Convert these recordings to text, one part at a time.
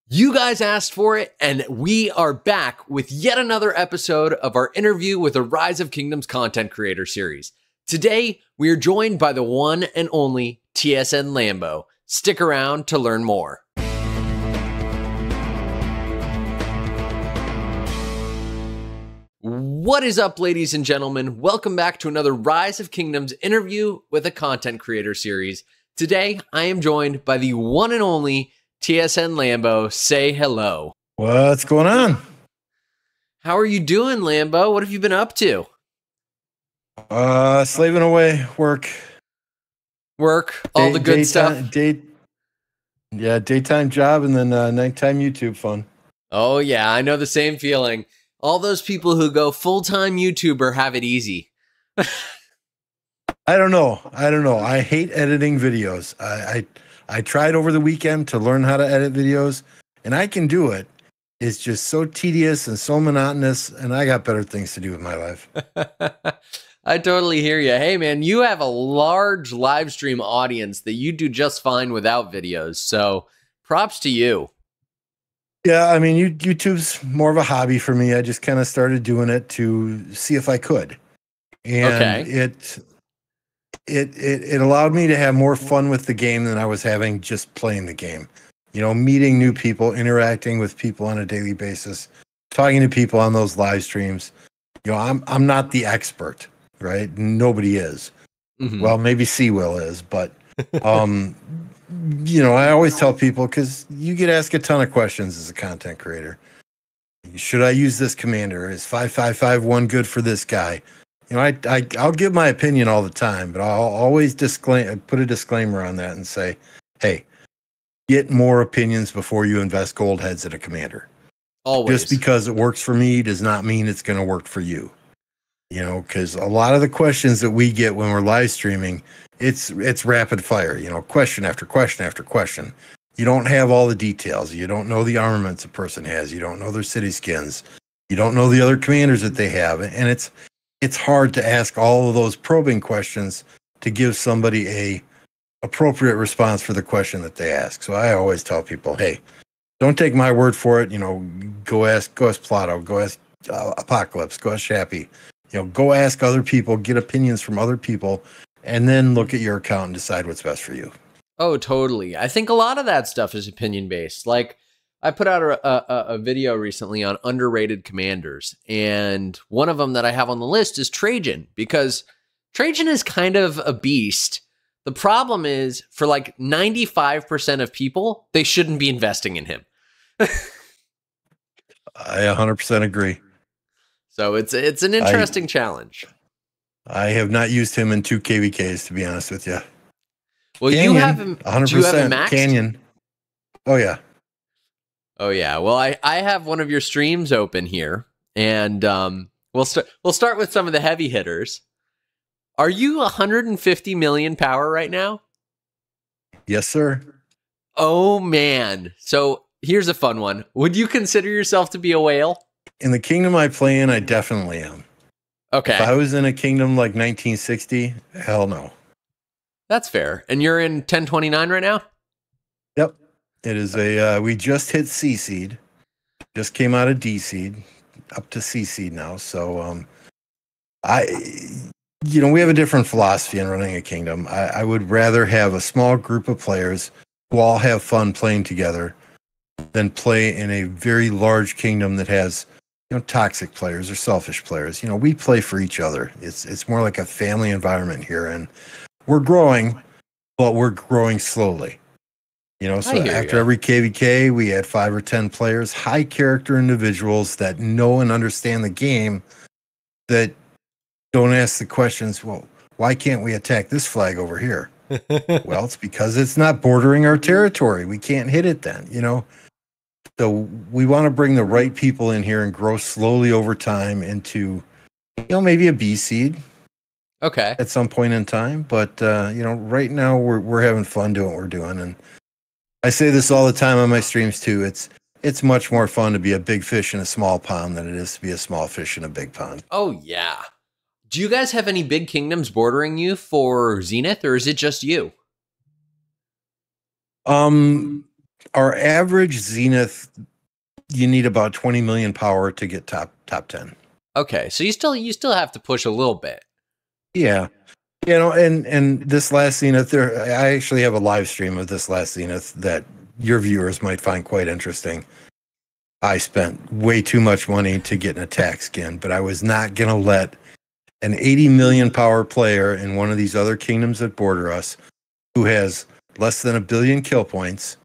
You guys asked for it, and we are back with yet another episode of our interview with the Rise of Kingdoms content creator series. Today, we are joined by the one and only TSN Lambeau. Stick around to learn more. What is up, ladies and gentlemen? Welcome back to another Rise of Kingdoms interview with a content creator series. Today, I am joined by the one and only TSN Lambeau. Say hello. What's going on? How are you doing, Lambeau? What have you been up to? Slaving away, work, all the good stuff. Daytime job and then nighttime YouTube fun. Oh yeah, I know the same feeling. All those people who go full-time YouTuber have it easy. I don't know. I hate editing videos. I tried over the weekend to learn how to edit videos, and I can do it. It's just so tedious and so monotonous, and I got better things to do with my life. I totally hear you. Hey, man, you have a large live stream audience that you do just fine without videos, so props to you. Yeah, I mean, YouTube's more of a hobby for me. I just kind of started doing it to see if I could. And it allowed me to have more fun with the game than I was having just playing the game. You know, meeting new people, interacting with people on a daily basis, talking to people on those live streams. You know, I'm not the expert, right? Nobody is. Mm-hmm. Well, maybe C-Will is, but you know, I always tell people, because you get asked a ton of questions as a content creator. Should I use this commander? Is 5551 good for this guy? You know, I'll give my opinion all the time, but I'll always put a disclaimer on that and say, hey, get more opinions before you invest gold heads in a commander. Always. Just because it works for me does not mean it's going to work for you. You know, because a lot of the questions that we get when we're live streaming, it's rapid fire, you know, question after question after question. You don't have all the details. You don't know the armaments a person has. You don't know their city skins. You don't know the other commanders that they have. And it's hard to ask all of those probing questions to give somebody a appropriate response for the question that they ask. So I always tell people, hey, don't take my word for it. You know, go ask Plato, go ask Apocalypse, go ask Shappy. You know, go ask other people, get opinions from other people, and then look at your account and decide what's best for you. Oh, totally. I think a lot of that stuff is opinion based. Like, I put out a video recently on underrated commanders, and one of them that I have on the list is Trajan, because Trajan is kind of a beast. The problem is, for like 95% of people, they shouldn't be investing in him. I 100% agree. So it's an interesting challenge. I have not used him in 2 KVKs, to be honest with you. Well, Canyon, you have him 100%. Do you have him maxed? Canyon. Oh yeah. Oh yeah. Well, I have one of your streams open here, and we'll start with some of the heavy hitters. Are you 150 million power right now? Yes, sir. Oh man. So here's a fun one. Would you consider yourself to be a whale? In the kingdom I play in, I definitely am. Okay. If I was in a kingdom like 1960, hell no. That's fair. And you're in 1029 right now? Yep. It is we just hit C seed. Just came out of D seed, up to C seed now. So we have a different philosophy in running a kingdom. I would rather have a small group of players who all have fun playing together than play in a very large kingdom that has, you know, toxic players or selfish players. You know, we play for each other. It's more like a family environment here, and we're growing, but we're growing slowly. You know, so after every KVK, we had 5 or 10 players, high character individuals that know and understand the game, that don't ask the questions, well, why can't we attack this flag over here? Well, it's because it's not bordering our territory. We can't hit it then, you know. So we want to bring the right people in here and grow slowly over time into, you know, maybe a B seed. Okay. At some point in time. But, you know, right now we're having fun doing what we're doing. And I say this all the time on my streams too. It's much more fun to be a big fish in a small pond than it is to be a small fish in a big pond. Oh, yeah. Do you guys have any big kingdoms bordering you for Zenith, or is it just you? our average Zenith, you need about 20 million power to get top 10. Okay, so you still have to push a little bit. Yeah. You know, and this last Zenith, I actually have a live stream of this last Zenith that your viewers might find quite interesting. I spent way too much money to get an attack skin, but I was not going to let an 80 million power player in one of these other kingdoms that border us, who has less than 1 billion kill points,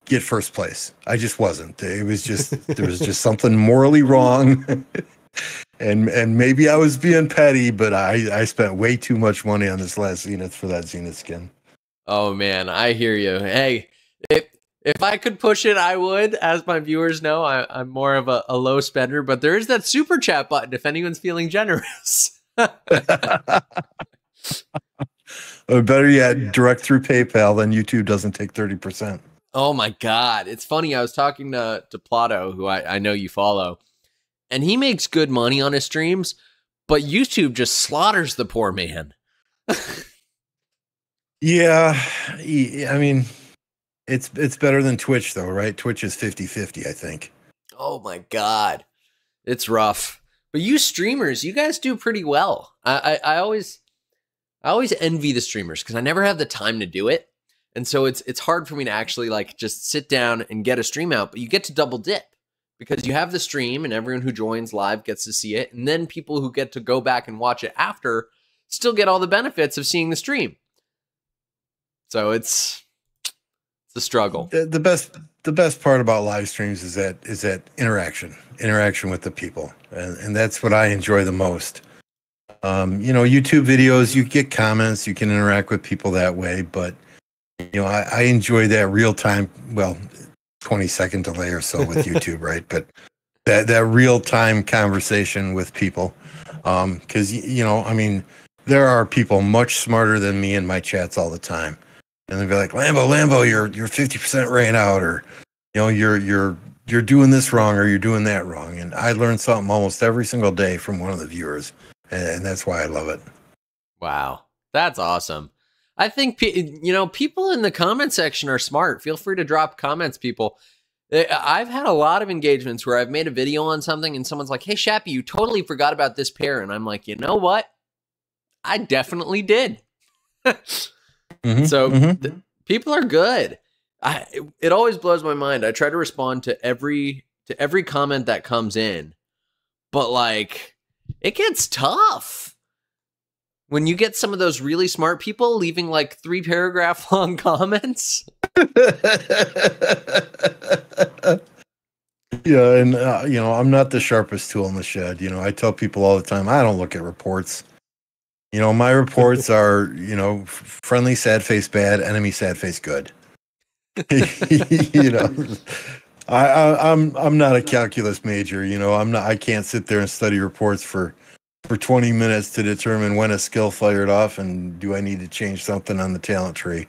get first place. I just wasn't. It was just there was just something morally wrong. And maybe I was being petty, but I spent way too much money on this last Zenith for that Zenith skin. Oh man, I hear you. Hey, if I could push it, I would. As my viewers know, I'm more of a low spender, but there is that super chat button if anyone's feeling generous. Or better yet, direct through PayPal, then YouTube doesn't take 30%. Oh my God. It's funny. I was talking to Plato, who I know you follow, and he makes good money on his streams, but YouTube just slaughters the poor man. Yeah. I mean, it's better than Twitch, though, right? Twitch is 50-50, I think. Oh my God. It's rough. But you streamers, you guys do pretty well. I always envy the streamers because I never have the time to do it. And so it's hard for me to actually like just sit down and get a stream out, but you get to double dip because you have the stream and everyone who joins live gets to see it. And then people who get to go back and watch it after still get all the benefits of seeing the stream. So it's a struggle. The best part about live streams is that interaction with the people. And that's what I enjoy the most. YouTube videos, you get comments, you can interact with people that way, but I enjoy that real time, 20-second delay or so with YouTube, right? But that real time conversation with people. Because there are people much smarter than me in my chats all the time. And they'll be like, Lambeau, you're 50% ran out, or you're doing this wrong, or you're doing that wrong. And I learn something almost every single day from one of the viewers. And that's why I love it. Wow. That's awesome. I think, people in the comment section are smart. Feel free to drop comments, people. I've had a lot of engagements where I've made a video on something and someone's like, hey, Shappy, you totally forgot about this pair. And I'm like, you know what? I definitely did. People are good. It always blows my mind. I try to respond to every comment that comes in, but like it gets tough when you get some of those really smart people leaving like 3-paragraph long comments. Yeah, and I'm not the sharpest tool in the shed. I tell people all the time, I don't look at reports. My reports are, friendly sad face bad, enemy sad face good. I'm not a calculus major. I can't sit there and study reports for 20 minutes to determine when a skill fired off and do I need to change something on the talent tree.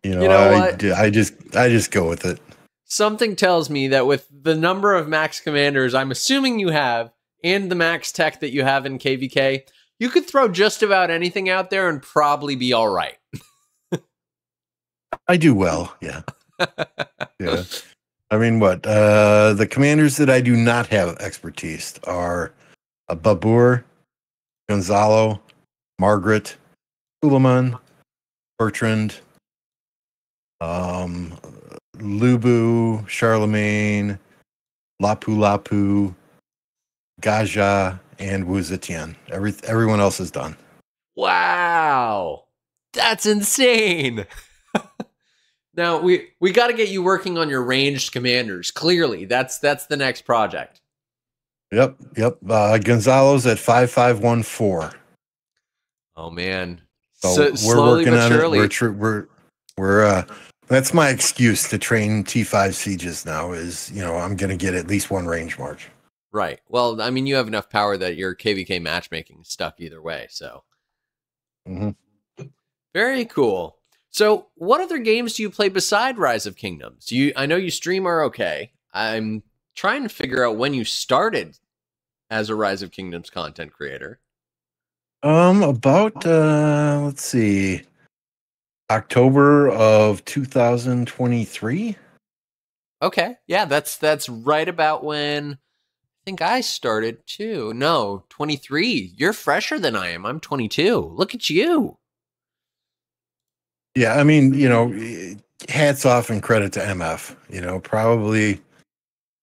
I just go with it. Something tells me that with the number of max commanders I'm assuming you have and the max tech that you have in KVK, you could throw just about anything out there and probably be all right. I do well, yeah. Yeah. I mean, the commanders that I do not have expertise are Babur, Gonzalo, Margaret, Suleiman, Bertrand, Lubu, Charlemagne, Lapu Lapu, Gaja, and Wu Zetian. Everyone else is done. Wow. That's insane. Now, we got to get you working on your ranged commanders. Clearly, that's the next project. Yep. Gonzalo's at 5514. Oh man. So we're working on it. We're that's my excuse to train T5 sieges now is, I'm going to get at least one range march. Right. Well, I mean, you have enough power that your KVK matchmaking is stuck either way. So Very cool. So what other games do you play beside Rise of Kingdoms? I know you stream ROK. I'm trying to figure out when you started as a Rise of Kingdoms content creator. Let's see. October of 2023. Okay. Yeah, that's right about when I think I started too. No, 23. You're fresher than I am. I'm 22. Look at you. Yeah, I mean, hats off and credit to MF. Probably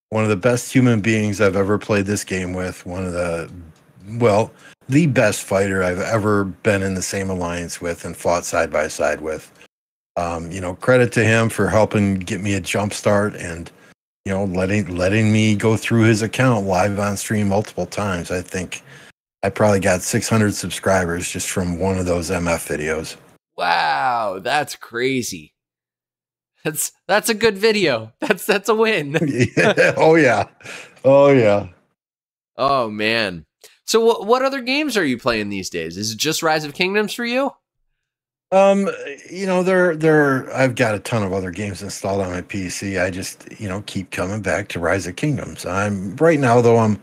one of the best human beings I've ever played this game with. Well, the best fighter I've ever been in the same alliance with and fought side by side with. Credit to him for helping get me a jump start and, letting me go through his account live on stream multiple times. I think I probably got 600 subscribers just from one of those MF videos. Wow, that's crazy. That's a good video. That's a win. Yeah. Oh yeah. Oh yeah. Oh man. So what other games are you playing these days? Is it just Rise of Kingdoms for you? I've got a ton of other games installed on my PC. I just, keep coming back to Rise of Kingdoms. I'm right now though I'm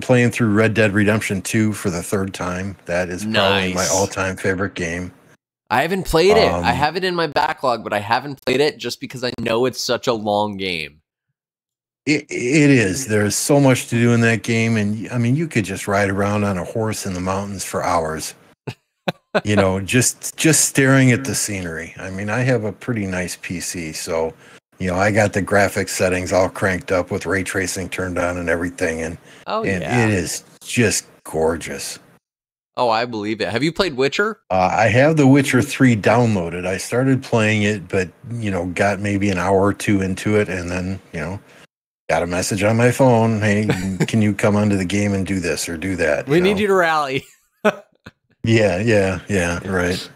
playing through Red Dead Redemption 2 for the third time. That is probably my all-time favorite game. I haven't played it. I have it in my backlog, but I haven't played it just because I know it's such a long game. It is. There's so much to do in that game, and I mean, you could just ride around on a horse in the mountains for hours. Just staring at the scenery. I mean, I have a pretty nice PC, so I got the graphics settings all cranked up with ray tracing turned on and everything, and it is just gorgeous. Oh, I believe it. Have you played Witcher? I have The Witcher 3 downloaded. I started playing it, but got maybe an hour or two into it, and then got a message on my phone. Hey, can you come onto the game and do this or do that? We need you to rally. Yeah, right.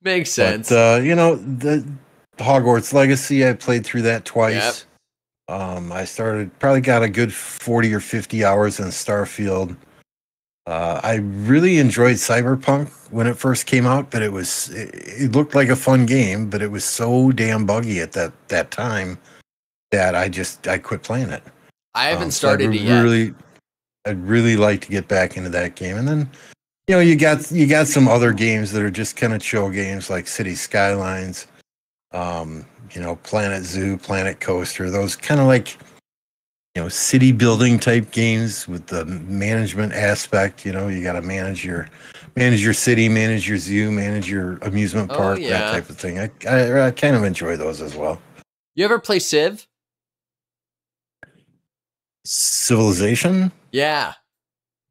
Makes sense. But, the Hogwarts Legacy, I played through that twice. Yep. I probably got a good 40 or 50 hours in Starfield. I really enjoyed Cyberpunk when it first came out, but it looked like a fun game, but it was so damn buggy at that time that I quit playing it. I haven't started it yet. I'd really like to get back into that game. And then, you got some other games that are just kind of chill games like City Skylines, Planet Zoo, Planet Coaster, those kind of like, city building type games with the management aspect. You got to manage your city, manage your zoo, manage your amusement park, that type of thing. I kind of enjoy those as well. You ever play Civ? Civilization? Yeah.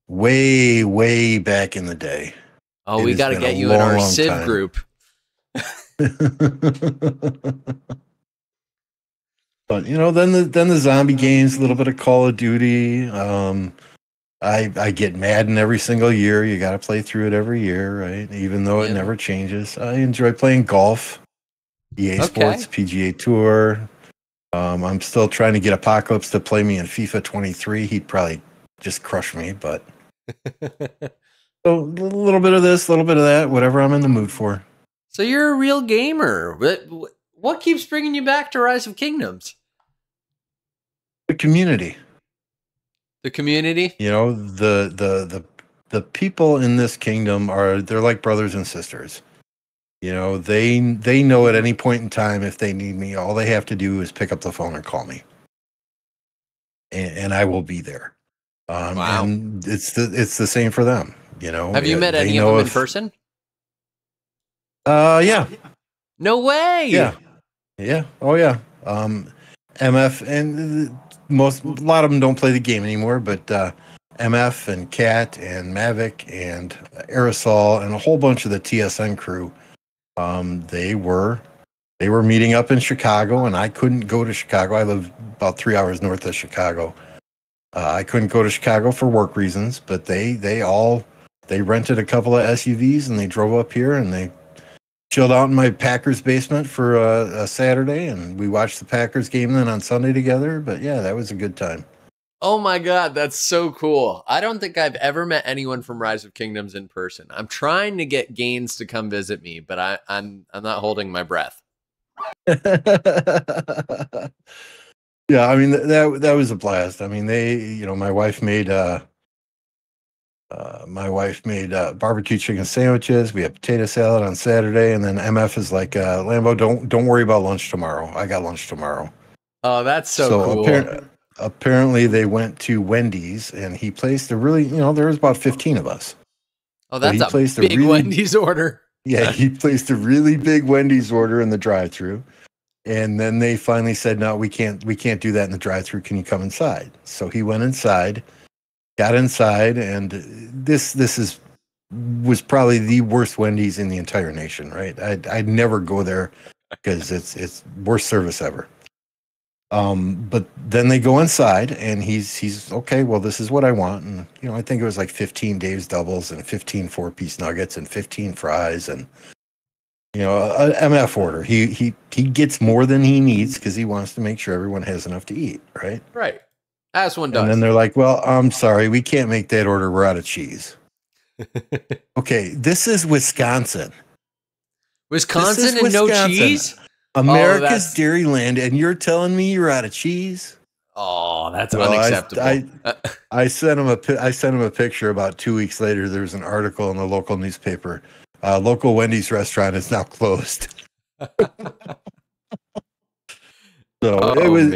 Way back in the day. Oh, we got to get you in our Civ group. But then the zombie games, a little bit of Call of Duty. I get Madden every single year. You got to play through it every year, right? Even though it never changes. I enjoy playing golf, EA Sports, PGA Tour. I'm still trying to get Apocalypse to play me in FIFA 23. He'd probably just crush me, but so a little bit of this, a little bit of that, whatever I'm in the mood for. So you're a real gamer. What keeps bringing you back to Rise of Kingdoms? The community. The community? The people in this kingdom they're like brothers and sisters. They know at any point in time if they need me, all they have to do is pick up the phone and call me. And I will be there. Wow. And it's the same for them, Have you met any of them in person? Yeah. No way. Yeah. Oh yeah. MF and a lot of them don't play the game anymore, but MF and Cat and Mavic and Aerosol and a whole bunch of the TSN crew, they were meeting up in Chicago, and I couldn't go to Chicago. I live about 3 hours north of Chicago. I couldn't go to Chicago for work reasons, but they rented a couple of SUVs and they drove up here and they chilled out in my Packers basement for a Saturday, and we watched the Packers game then on Sunday together. But yeah, that was a good time. Oh my God, that's so cool. I don't think I've ever met anyone from Rise of Kingdoms in person. I'm trying to get Gaines to come visit me, but I'm not holding my breath. Yeah, I mean that was a blast. I mean, my wife made My wife made barbecue chicken sandwiches. We had potato salad on Saturday, and then MF is like, Lambo, don't worry about lunch tomorrow. I got lunch tomorrow. Oh, that's so So cool. apparently they went to Wendy's, and he placed a really, there was about 15 of us. Oh, So that's he a placed a big really, Wendy's order. yeah, he placed a really big Wendy's order in the drive-through. And then they finally said, no, we can't do that in the drive-through. Can you come inside? So he went inside, got inside, and this was probably the worst Wendy's in the entire nation, right? I'd never go there because it's worst service ever. But then they go inside, and he's okay. Well, this is what I want, and I think it was like 15 Dave's doubles and 15 4-piece nuggets and 15 fries and a MF order. He gets more than he needs because he wants to make sure everyone has enough to eat, right? Right. As one does. And then they're like, "Well, I'm sorry, we can't make that order. We're out of cheese." Okay, this is Wisconsin. Wisconsin and no cheese? America's Dairyland, and you're telling me you're out of cheese? Oh, that's unacceptable. I sent him a picture about 2 weeks later. There was an article in the local newspaper. Local Wendy's restaurant is now closed. So it was,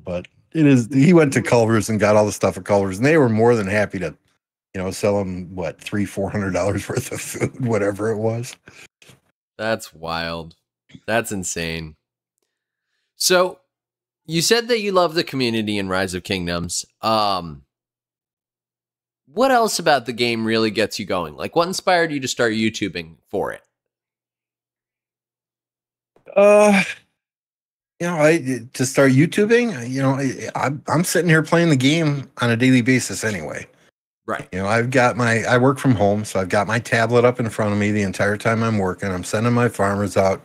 but it is. He went to Culver's and got all the stuff at Culver's, and they were more than happy to, sell him $300-400 worth of food, whatever it was. That's wild. That's insane. So you said that you love the community in Rise of Kingdoms. What else about the game really gets you going? Like, what inspired you to start YouTubing for it? To start YouTubing, I'm sitting here playing the game on a daily basis anyway. Right. I work from home, so I've got my tablet up in front of me the entire time I'm working. I'm sending my farmers out,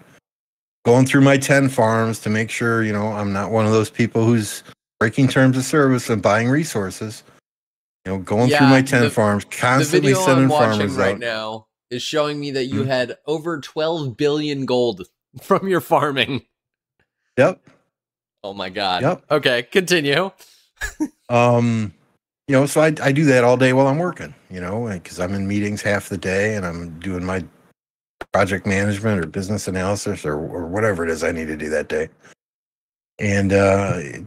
going through my 10 farms to make sure, I'm not one of those people who's breaking terms of service and buying resources. Going through my 10 farms, constantly sending farmers out. The video I'm watching right now is showing me that you had over 12 billion gold from your farming. Yep. Oh my God. Yep. Okay, continue. So I do that all day while I'm working, because I'm in meetings half the day and I'm doing my project management or business analysis or whatever it is I need to do that day. And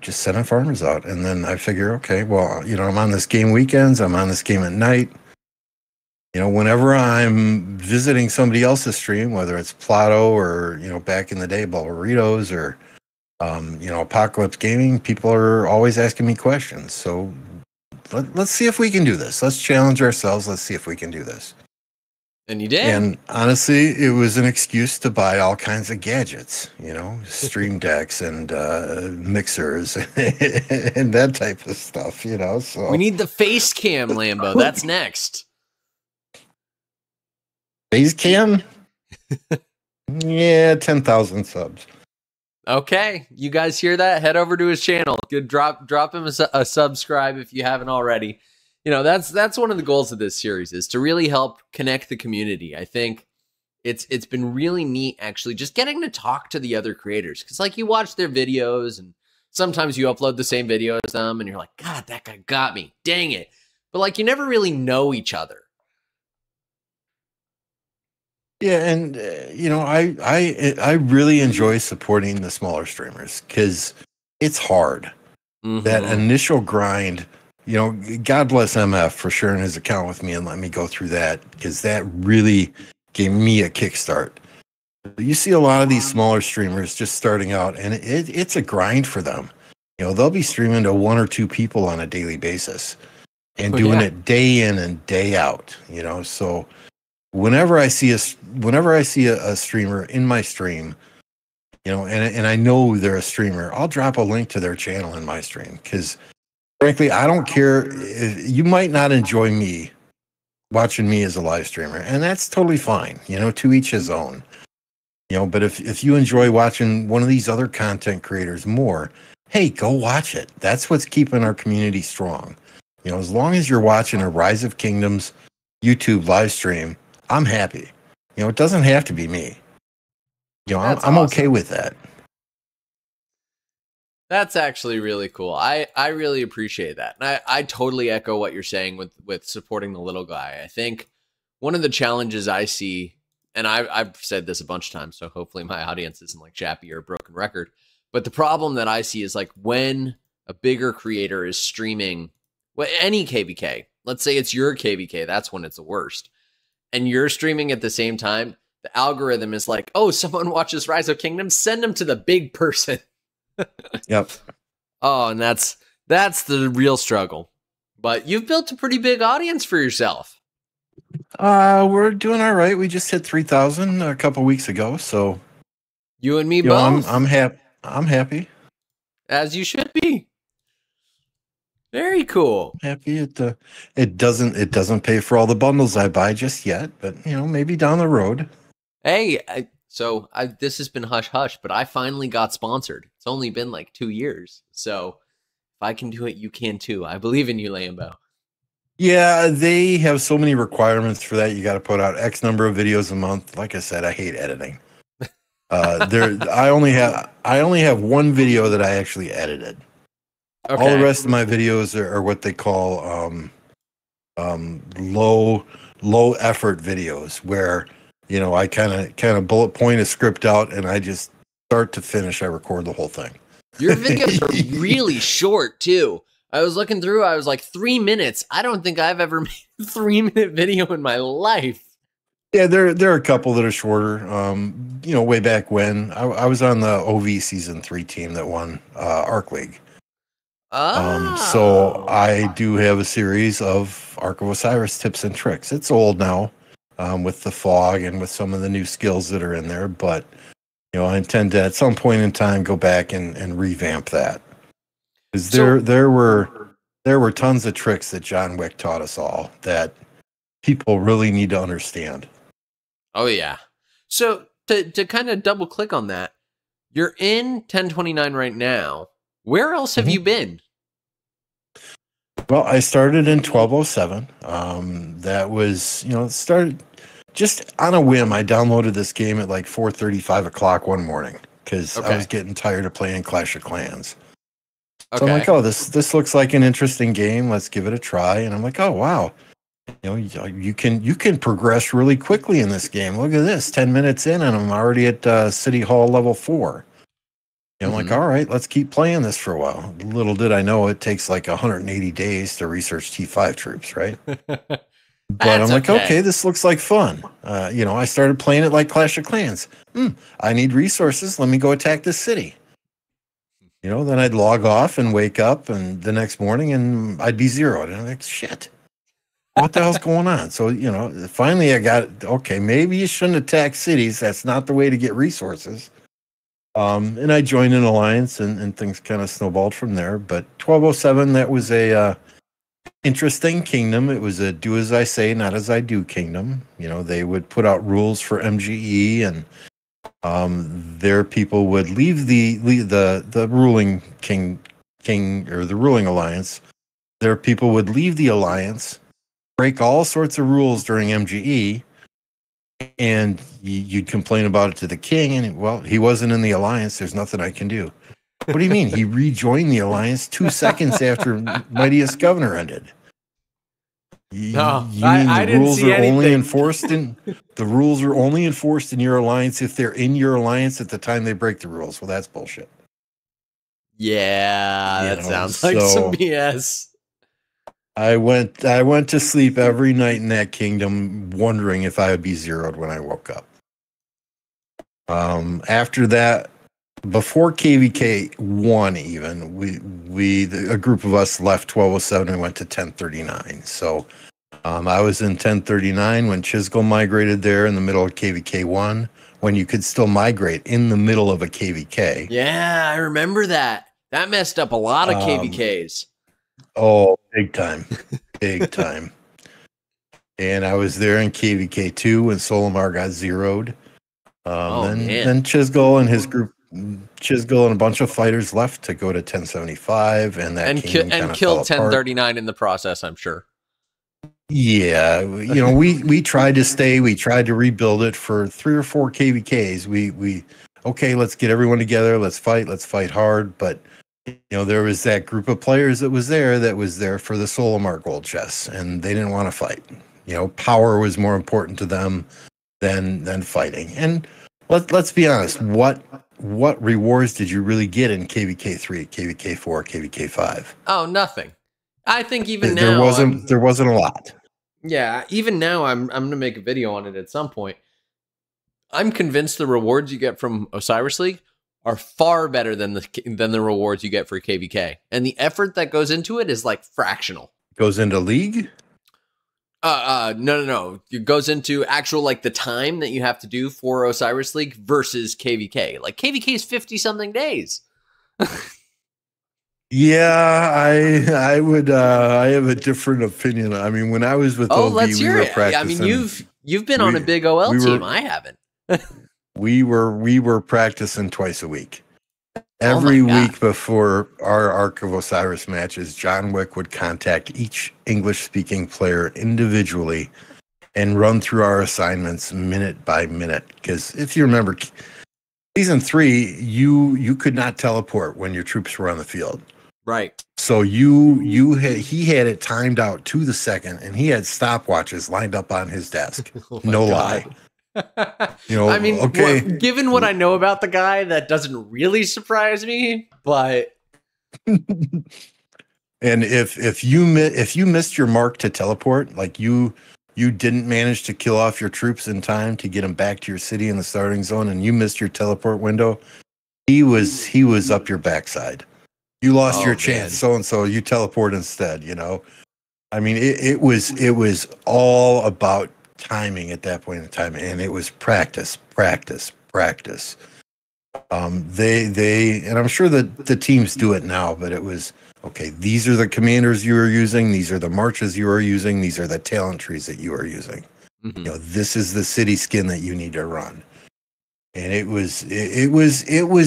just sending farmers out. And then I figure, okay, well, I'm on this game weekends. I'm on this game at night. Whenever I'm visiting somebody else's stream, whether it's Plato or, back in the day, Burritos or, Apocalypse Gaming, people are always asking me questions. So let's see if we can do this. Let's challenge ourselves. Let's see if we can do this. And you did. And honestly, it was an excuse to buy all kinds of gadgets, stream decks and mixers and that type of stuff, So we need the face cam, Lambeau. That's next. Face cam? Yeah, 10,000 subs. Okay, you guys hear that? Head over to his channel. Good, drop him a subscribe if you haven't already. That's one of the goals of this series, is to really help connect the community. I think it's been really neat, actually, just getting to talk to the other creators, because like you watch their videos and sometimes you upload the same video as them and you're like, God, that guy got me, dang it. But like, you never really know each other. Yeah, and I really enjoy supporting the smaller streamers because it's hard. Mm-hmm. That initial grind. God bless MF for sharing his account with me and let me go through that, because that really gave me a kickstart. You see a lot of these smaller streamers just starting out, and it's a grind for them. They'll be streaming to 1 or 2 people on a daily basis and doing it day in and day out. So whenever I see a streamer in my stream, and I know they're a streamer, I'll drop a link to their channel in my stream, because frankly, I don't care. You might not enjoy me watching me as a live streamer, and that's totally fine. To each his own. But if you enjoy watching one of these other content creators more, hey, go watch it. That's what's keeping our community strong. As long as you're watching a Rise of Kingdoms YouTube live stream, I'm happy. It doesn't have to be me. I'm awesome. Okay with that. That's actually really cool. I really appreciate that. And I totally echo what you're saying with supporting the little guy. I think one of the challenges I see, and I've said this a bunch of times, so hopefully my audience isn't like Chappie or a broken record. But the problem that I see is like when a bigger creator is streaming any KVK, let's say it's your KVK, that's when it's the worst. And you're streaming at the same time, the algorithm is like, oh, someone watches Rise of Kingdoms, send them to the big person. Yep. Oh, and that's the real struggle. But you've built a pretty big audience for yourself. We're doing all right. We just hit 3,000 a couple weeks ago, so You and me both. I'm happy. I'm happy. As you should be. Very cool. Happy. It doesn't pay for all the bundles I buy just yet, but maybe down the road. Hey, this has been hush hush, but I finally got sponsored. It's only been like 2 years. So if I can do it, you can too. I believe in you, Lambeau. Yeah, they have so many requirements for that. You got to put out X number of videos a month. Like I said, I hate editing. I only have one video that I actually edited. Okay. All the rest of my videos are what they call low effort videos, where I kind of bullet point a script out, and I just start to finish, I record the whole thing. Your videos are really short too. I was looking through, I was like 3 minutes. I don't think I've ever made a 3-minute video in my life. Yeah, there are a couple that are shorter. Way back when I was on the OV season 3 team that won ROK League. So I do have a series of Ark of Osiris tips and tricks. It's old now, with the fog and with some of the new skills that are in there, but I intend to at some point in time go back and revamp that. Because there were tons of tricks that John Wick taught us all that people really need to understand. Oh yeah. So to kind of double click on that, you're in 1029 right now. Where else have you been? Well, I started in 1207. That was, started just on a whim. I downloaded this game at like 4:30, 5 o'clock one morning because I was getting tired of playing Clash of Clans. So I'm like, oh, this looks like an interesting game. Let's give it a try. And I'm like, oh, wow. You can progress really quickly in this game. Look at this, 10 minutes in, and I'm already at City Hall level 4. I'm like, all right, let's keep playing this for a while. Little did I know it takes like 180 days to research T5 troops, right? But I'm like, okay, this looks like fun. I started playing it like Clash of Clans. I need resources. Let me go attack this city. Then I'd log off and wake up and the next morning and I'd be zeroed. And I'm like, shit, what the hell's going on? So, finally I got, okay, maybe you shouldn't attack cities. That's not the way to get resources. And I joined an alliance and things kind of snowballed from there. But 1207, that was a interesting kingdom. It was a do as I say, not as I do kingdom. They would put out rules for MGE, and their people would leave the ruling king or the ruling alliance. Their people would leave the alliance, break all sorts of rules during MGE, and you'd complain about it to the king, and well, he wasn't in the alliance. There's nothing I can do. What do you mean? He rejoined the alliance 2 seconds after Mightiest Governor ended. No, you mean I the didn't rules see are anything. only enforced in the rules are only enforced in your alliance if they're in your alliance at the time they break the rules? Well, that's bullshit. Yeah, that sounds like some BS. I went to sleep every night in that kingdom wondering if I would be zeroed when I woke up. After that, before KVK 1 even, a group of us left 1207 and went to 1039. So I was in 1039 when Chisgall migrated there in the middle of KVK 1, when you could still migrate in the middle of a KVK. Yeah, I remember that. That messed up a lot of KVKs. Oh, big time. Big time. And I was there in KVK 2 when Solomar got zeroed. Then Chisgall and his group, Chisgall and a bunch of fighters left to go to 1075, and killed 1039 in the process, I'm sure. Yeah, we tried to stay. We tried to rebuild it for 3 or 4 KVKs. We okay, let's get everyone together. Let's fight hard. But There was that group of players that was there for the solo mark gold chests, and they didn't want to fight. Power was more important to them than fighting. And let's be honest, what rewards did you really get in KVK 3, KVK 4, KVK 5? Oh, nothing. I think even there now wasn't a lot. Yeah, even now I'm going to make a video on it at some point. I'm convinced the rewards you get from Osiris League are far better than the rewards you get for KVK. And the effort that goes into it is like fractional. Goes into League? No. It goes into actual like the time that you have to do for Osiris League versus KVK. Like KVK is 50 something days. Yeah, I would. I have a different opinion. I mean, when I was with OV, let's hear we were it. practicing. I mean, you've been on a big OL team. I haven't. we were practicing twice a week. Every week before our Ark of Osiris matches, John Wick would contact each English-speaking player individually and run through our assignments minute by minute. Because if you remember, Season 3, you could not teleport when your troops were on the field. Right. So he had it timed out to the second, and he had stopwatches lined up on his desk. No lie. I mean, okay. Given what I know about the guy, that doesn't really surprise me. But and if you missed your mark to teleport, like you didn't manage to kill off your troops in time to get them back to your city in the starting zone, and you missed your teleport window, he was up your backside. You lost your chance, so and so. You teleport instead. I mean, it was all about timing at that point in time, and it was practice. They and I'm sure that the teams do it now, but it was okay. These are the commanders you are using. These are the marches you are using. These are the talent trees that you are using. Mm-hmm. This is the city skin that you need to run. And it was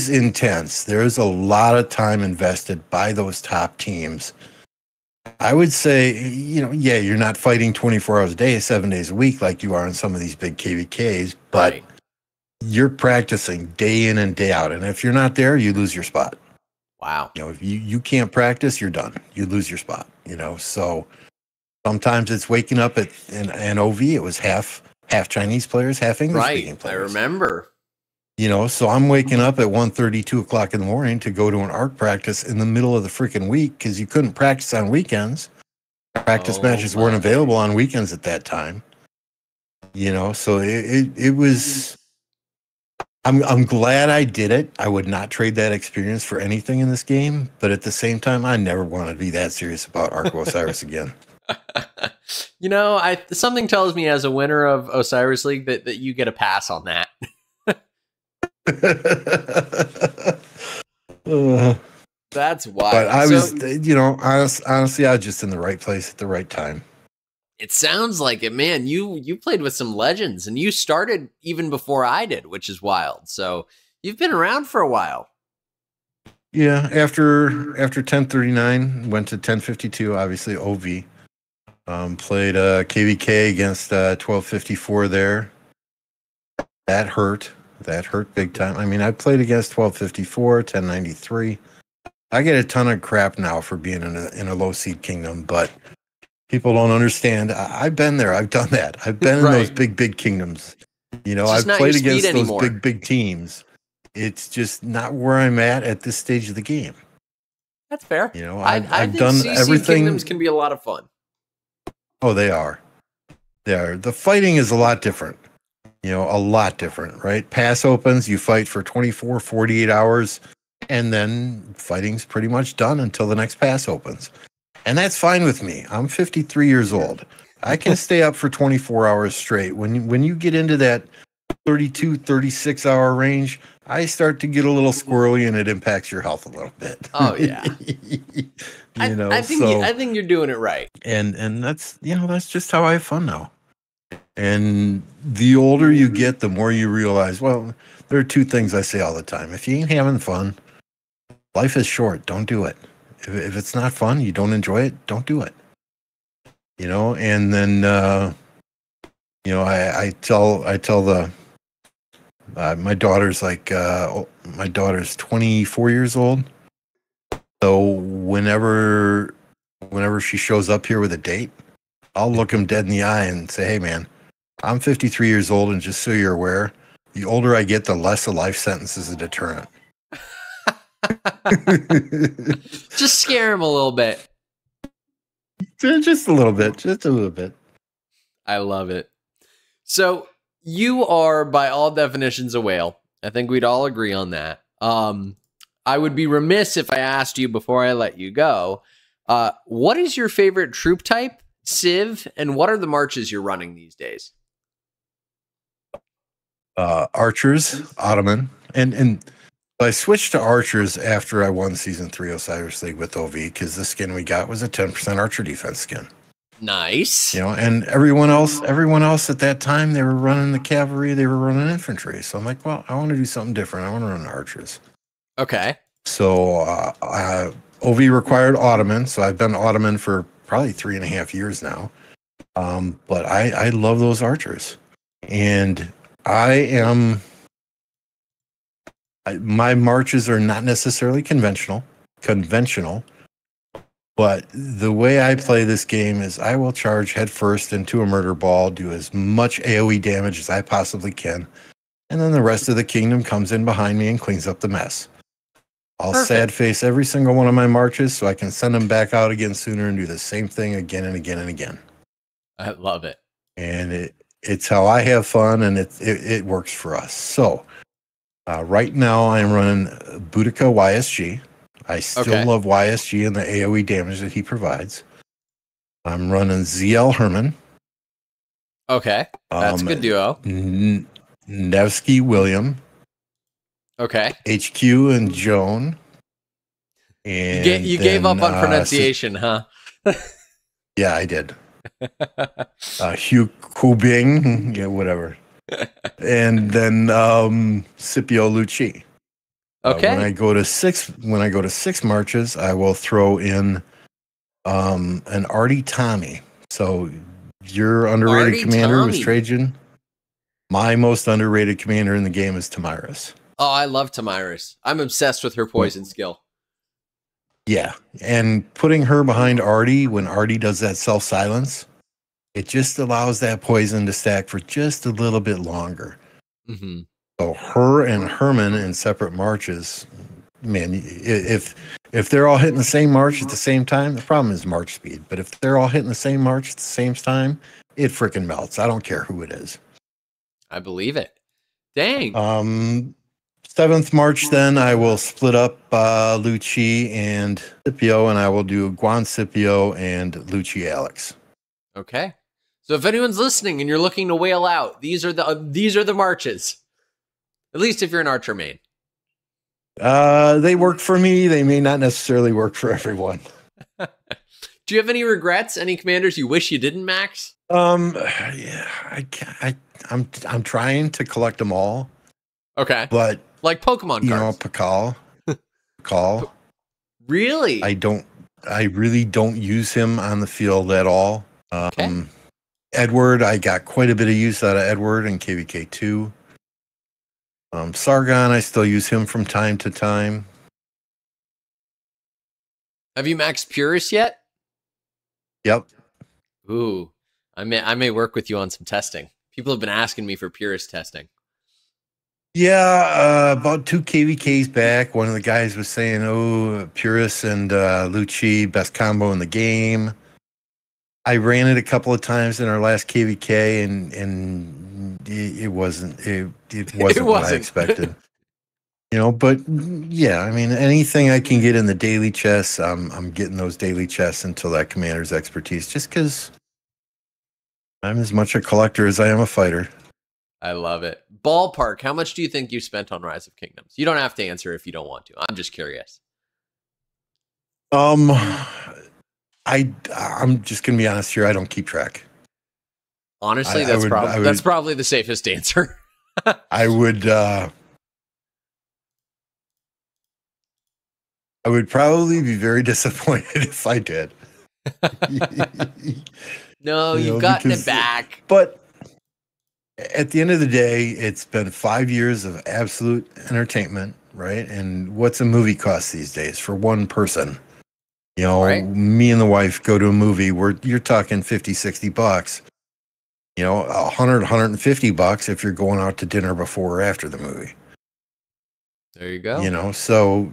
intense. There's a lot of time invested by those top teams. I would say, you're not fighting 24 hours a day, 7 days a week like you are in some of these big KVKs, but you're practicing day in and day out. And if you're not there, you lose your spot. Wow. If you can't practice, you're done. You lose your spot. So sometimes it's waking up at an OV. It was half Chinese players, half English speaking players. I remember. So I'm waking up at 1:30, 2 o'clock in the morning to go to an ARC practice in the middle of the freaking week because you couldn't practice on weekends. Practice matches weren't available on weekends at that time. So it was. I'm glad I did it. I would not trade that experience for anything in this game. But at the same time, I never want to be that serious about Ark of Osiris again. Something tells me as a winner of Osiris League that you get a pass on that. That's why. But I was, honestly, I was just in the right place at the right time. It sounds like it, man. You played with some legends, and you started even before I did, which is wild. So you've been around for a while. Yeah, after 1039, went to 1052. Obviously, OV. Played KVK against 1254 there. That hurt. That hurt big time. I mean, I played against 1254, 1093. I get a ton of crap now for being in a low seed kingdom, but people don't understand. I've been there. I've done that. I've been in those big kingdoms. I've played against those big teams. It's just not where I'm at this stage of the game. That's fair. I've done CC everything. Kingdoms can be a lot of fun. Oh, they are. They are. The fighting is a lot different. A lot different, right? Pass opens, you fight for 24, 48 hours, and then fighting's pretty much done until the next pass opens. And that's fine with me. I'm 53 years old. I can stay up for 24 hours straight. When you get into that 32, 36 hour range, I start to get a little squirrely and it impacts your health a little bit. Oh yeah. I think you're doing it right. And that's just how I have fun now. And the older you get, the more you realize, well, there are two things I say all the time. If you ain't having fun, life is short. Don't do it. If it's not fun, you don't enjoy it, don't do it. And then, I tell my daughter's my daughter's 24 years old. So whenever she shows up here with a date, I'll look him dead in the eye and say, "Hey, man, I'm 53 years old, and just so you're aware, the older I get, the less a life sentence is a deterrent." Just scare him a little bit. Just a little bit. Just a little bit. I love it. So you are, by all definitions, a whale. I think we'd all agree on that. I would be remiss if I asked you before I let you go, what is your favorite troop type, Civ, and what are the marches you're running these days? Archers, Ottoman, and I switched to archers after I won Season 3 Osiris League with OV, because the skin we got was a 10% archer defense skin. Nice. You know, and everyone else at that time, they were running the cavalry, they were running infantry. So I'm like, well, I want to do something different. I want to run archers. Okay. So OV required Ottoman, so I've been Ottoman for probably 3.5 years now. But I love those archers. And my marches are not necessarily conventional, but the way I play this game is I will charge headfirst into a murder ball, do as much AoE damage as I possibly can, and then the rest of the kingdom comes in behind me and cleans up the mess. I'll sad face every single one of my marches so I can send them back out again sooner and do the same thing again and again and again. I love it. And it's how I have fun, and it works for us. So right now I'm running Boudica YSG. I still love YSG and the AoE damage that he provides. I'm running ZL Herman. Okay, that's a good duo. Nevsky William. Okay. HQ and Joan. And you gave up on pronunciation, huh? Yeah, I did. Hugh Kubing, yeah, whatever. And then Scipio Lucci. Okay. When I go to six marches, I will throw in an Artie Tommy. So your underrated Artie commander Tommy was Trajan. My most underrated commander in the game is Tamiris. Oh, I love Tamiris. I'm obsessed with her poison skill. Yeah, and putting her behind Artie when Artie does that self-silence, it just allows that poison to stack for just a little bit longer. Mm-hmm. So her and Herman in separate marches, man, if they're all hitting the same march at the same time, the problem is march speed. But if they're all hitting the same march at the same time, it freaking melts. I don't care who it is. I believe it. Dang. 7th March, then I will split up Lucci and Scipio, and I will do Guan Scipio and Lucci Alex. Okay. So if anyone's listening and you're looking to whale out, these are the marches. At least if you're an archer main. They work for me. They may not necessarily work for everyone. Do you have any regrets? Any commanders you wish you didn't max? Yeah, I'm trying to collect them all. Okay. But like Pokemon cards. Pakal. Really? I really don't use him on the field at all. Okay. Edward, I got quite a bit of use out of Edward in KVK2. Sargon, I still use him from time to time. Have you maxed Purist yet? Yep. Ooh, I may work with you on some testing. People have been asking me for Purist testing. Yeah, about 2 KVKs back, one of the guys was saying, "Oh, Purist and Lucci, best combo in the game." I ran it a couple of times in our last KVK, and it wasn't what I expected. You know, but yeah, I mean, anything I can get in the daily chests, I'm getting those daily chests until that commander's expertise, just because I'm as much a collector as I am a fighter. I love it. Ballpark, how much do you think you spent on Rise of Kingdoms? You don't have to answer if you don't want to. I'm just curious. I'm just gonna be honest here. I don't keep track. Honestly, that's probably the safest answer. I would probably be very disappointed if I did. No, you've gotten it back. But at the end of the day, it's been 5 years of absolute entertainment right? And what's a movie cost these days for one person? You know, Right. me and the wife go to a movie where you're talking 50, 60 bucks. You know, 100, 150 bucks if you're going out to dinner before or after the movie. There you go. You know, so,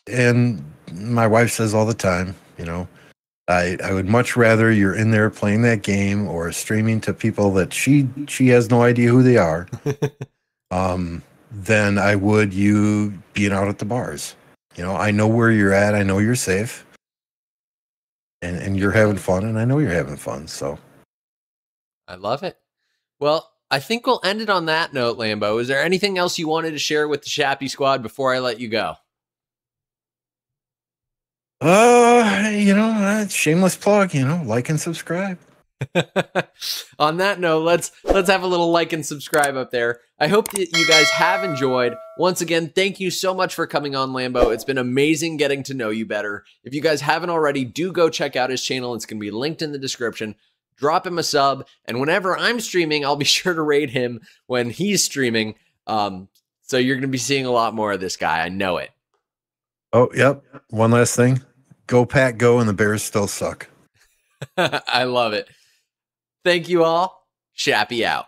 and my wife says all the time, you know, I would much rather you're in there playing that game or streaming to people that she has no idea who they are, than I would you being out at the bars. You know, I know where you're at. I know you're safe, and you're having fun, and I know you're having fun. So I love it. Well, I think we'll end it on that note, Lambeau. Is there anything else you wanted to share with the Shappy Squad before I let you go? you know, shameless plug, you know, like and subscribe. On that note, let's have a little like and subscribe up there. I hope that you guys have enjoyed. Once again, thank you so much for coming on, Lambeau. It's been amazing getting to know you better. If you guys haven't already, do go check out his channel. It's going to be linked in the description. Drop him a sub, and whenever I'm streaming, I'll be sure to raid him when he's streaming. So you're going to be seeing a lot more of this guy. I know it. Oh, yep. One last thing. Go Pack Go, and the Bears still suck. I love it. Thank you all. Shappy out.